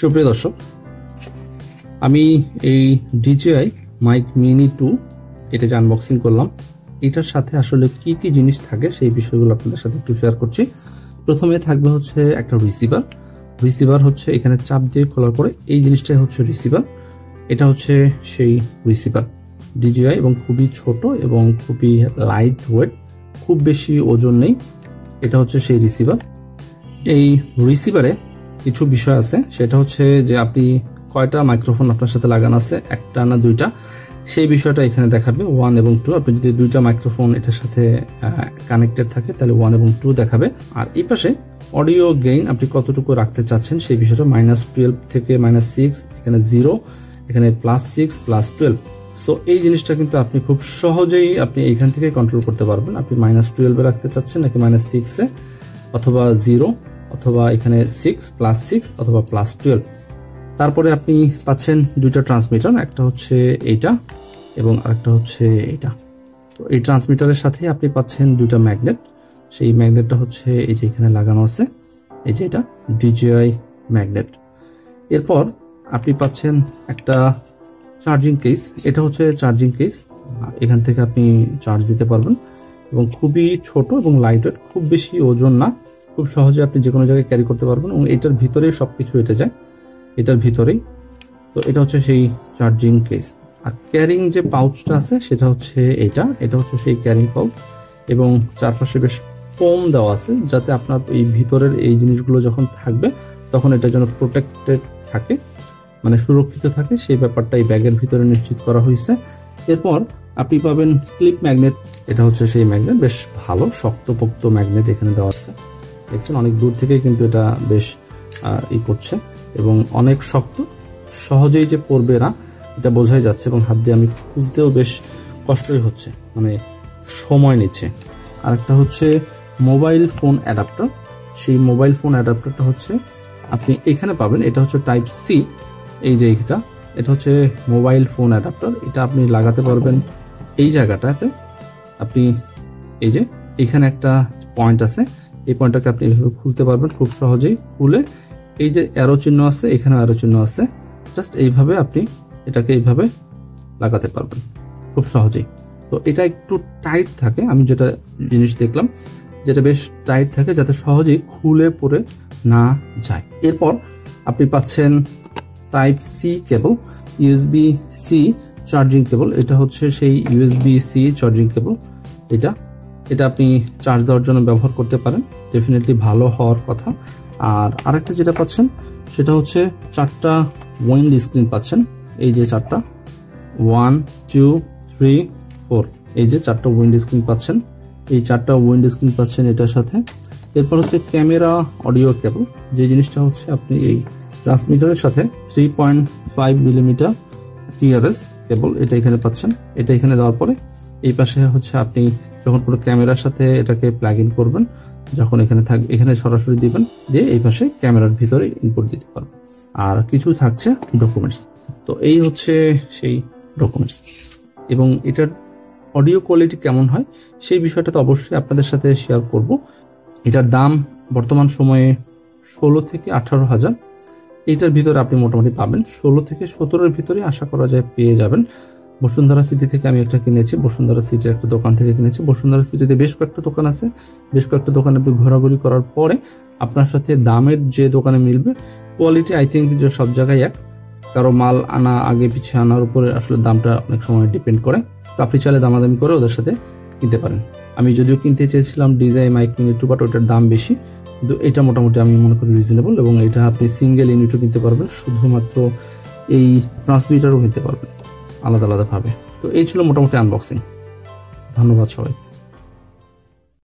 সুপ্রিয় দর্শক, আমি এই DJI মাইক মিনি 2 এটা যে আনবক্সিং করলাম, এটার সাথে আসলে কি কি জিনিস থাকে সেই বিষয়গুলো আপনাদের সাথে একটু শেয়ার করছি। প্রথমে থাকবে হচ্ছে একটা রিসিভার হচ্ছে এখানে চাপ দিয়ে খোলার পরে এই জিনিসটাই হচ্ছে রিসিভার। এটা হচ্ছে সেই রিসিভার DJI এবং খুবই ছোট এবং খুবই লাইট ওয়েট, খুব বেশি ওজন নেই। এটা হচ্ছে সেই রিসিভার। এই রিসিভারে কিছু বিষয় আছে, সেটা হচ্ছে যে আপনি কয়টা মাইক্রোফোন আপনার সাথে লাগানো আছে, একটা না দুইটা, সেই বিষয়টা এখানে দেখাবে 1 এবং 2। আপনি যদি দুইটা মাইক্রোফোন এটার সাথে কানেক্টেড থাকে তাহলে 1 এবং 2 দেখাবে। আর এই পাশে অডিও গেইন আপনি কতটুকু রাখতে চাচ্ছেন সেই বিষয়টা, -12 থেকে -6, এখানে 0, এখানে +6 +12। সো এই জিনিসটা কিন্তু আপনি খুব সহজেই আপনি এইখান থেকে কন্ট্রোল করতে পারবেন। আপনি -12 এ রাখতে চাচ্ছেন নাকি -6 এ, অথবা 0, অথবা এখানে 6 +6 অথবা +12। তারপরে আপনি পাচ্ছেন দুইটা ট্রান্সমিটার, একটা হচ্ছে এইটা এবং আরেকটা হচ্ছে এইটা। তো এই ট্রান্সমিটারের সাথে আপনি পাচ্ছেন দুইটা ম্যাগনেট। সেই ম্যাগনেটটা হচ্ছে এই যে এখানে লাগানো আছে, এই যে এটা DJI ম্যাগনেট। এরপর আপনি পাচ্ছেন একটা চার্জিং কেস। এটা হচ্ছে চার্জিং কেস, এখান থেকে আপনি চার্জ দিতে পারবেন এবং খুবই ছোট এবং লাইট ওয়েট, খুব বেশি ওজন না, খুব সহজে আপনি যে কোনো জায়গায় ক্যারি করতে পারবেন এবং এটার ভিতরেই সবকিছু এটা যায়, এটার ভিতরেই। তো এটা হচ্ছে সেই চার্জিং কেস। আর ক্যারিং যে পাউচটা আছে সেটা হচ্ছে এটা হচ্ছে সেই ক্যারিং পাউচ এবং চারপাশে বেশ ফোম দেওয়া আছে, যাতে আপনার এই ভিতরের এই জিনিসগুলো যখন থাকবে তখন এটা যেন প্রোটেক্টেড থাকে, মানে সুরক্ষিত থাকে, সেই ব্যাপারটা এই ব্যাগের ভিতরে নিশ্চিত করা হয়েছে। এরপর আপনি পাবেন ক্লিপ ম্যাগনেট। এটা হচ্ছে সেই ম্যাগনেট, বেশ ভালো শক্তপোক্ত ম্যাগনেট এখানে দেওয়া আছে। দেখছেন অনেক দূর থেকে কিন্তু এটা বেশ করছে এবং অনেক শক্ত, সহজেই যে পড়বে না এটা বোঝাই যাচ্ছে এবং হাত দিয়ে আমি খুলতেও বেশ কষ্টই হচ্ছে, মানে সময় নিচ্ছে। আরেকটা হচ্ছে মোবাইল ফোন অ্যাডাপ্টার। সেই মোবাইল ফোন অ্যাডাপ্টারটা হচ্ছে আপনি এখানে পাবেন, এটা হচ্ছে টাইপ সি। এই যে এটা হচ্ছে মোবাইল ফোন অ্যাডাপ্টার। এটা আপনি লাগাতে পারবেন এই জায়গাটাতে। আপনি এই যে এখানে একটা পয়েন্ট আছে, এই পয়েন্টটাকে আপনি এইভাবে খুলতে পারবেন খুব সহজেই। খুলে এই যে অ্যারো চিহ্ন আছে, এখানে অ্যারো চিহ্ন আছে, জাস্ট এইভাবে আপনি এটাকে এইভাবে লাগাতে পারবেন খুব সহজেই। তো এটা একটু টাইট থাকে, আমি যেটা জিনিস দেখলাম যেটা বেশ টাইট থাকে, যাতে সহজেই খুলে পড়ে না যায়। এরপর আপনি পাচ্ছেন type C cable, USB-C charging cable. এটা হচ্ছে সেই USB-C চার্জিং কেবল। এটা আপনি চার্জ দেওয়ার জন্য ব্যবহার করতে পারেন, ডেফিনেটলি ভালো হওয়ার কথা। আর আরেকটা যেটা পাচ্ছেন সেটা হচ্ছে 4টা উইন্ড স্ক্রিন পাচ্ছেন। এই যে 4টা, 1 2 3 4, এই যে 4টা উইন্ড স্ক্রিন পাচ্ছেন। এই 4টা উইন্ড স্ক্রিন পাচ্ছেন এটার সাথে। এরপর হচ্ছে ক্যামেরা অডিও কেবল, যে জিনিসটা হচ্ছে আপনি এই ট্রান্সমিটারের সাথে 3.5 মিলিমিটার TRS কেবল, এটা এখানে পাচ্ছেন। এটা এখানে দেওয়ার পরে এই পাশে হচ্ছে আপনি যখন কোনো ক্যামেরার সাথে এটাকে প্লাগ ইন করবেন, যখন এখানে থাকবে এখানে সরাসরি দিবেন, দিয়ে এই পাশে ক্যামেরার ভিতরে ইনপুট দিতে পারবেন। আর কিছু থাকছে ডকুমেন্টস। তো এই হচ্ছে সেই ডকুমেন্টস। এবং এটার অডিও কোয়ালিটি কেমন হয় সেই বিষয়টা তো অবশ্যই আপনাদের সাথে শেয়ার করব। এটার দাম বর্তমান সময়ে 16 থেকে 18,000। এইটার ভিতরে আপনি মোটামুটি পাবেন 16 থেকে 17-এর ভিতরে আশা করা যায় পেয়ে যাবেন। বসুন্ধরা সিটি থেকে আমি একটা কিনেছি, বসুন্ধরা সিটির একটা দোকান থেকে কিনেছি। বসুন্ধরা সিটিতে বেশ কয়েকটা দোকান আছে, বেশ কয়েকটা দোকানে আপনি ঘোরাঘুরি করার পরে আপনার সাথে দামের যে দোকানে মিলবে, কোয়ালিটি আই থিঙ্ক যে সব জায়গায় এক, কারো মাল আনা আগে পিছিয়ে আনার উপরে আসলে দামটা অনেক সময় ডিপেন্ড করে। তো আপনি চাইলে দামাদামি করে ওদের সাথে কিনতে পারেন। আমি যদিও কিনতে চেয়েছিলাম DJI মাইক মিনি 2, বাট ওটার দাম বেশি, কিন্তু এটা মোটামুটি আমি মনে করি রিজনেবল। এবং এটা আপনি সিঙ্গেল ইউনিটও কিনতে পারবেন, শুধুমাত্র এই ট্রান্সমিটারও কিনতে পারবেন আলাদা আলাদাভাবে। তো এই ছিল মোটামুটি আনবক্সিং। ধন্যবাদ সবাই।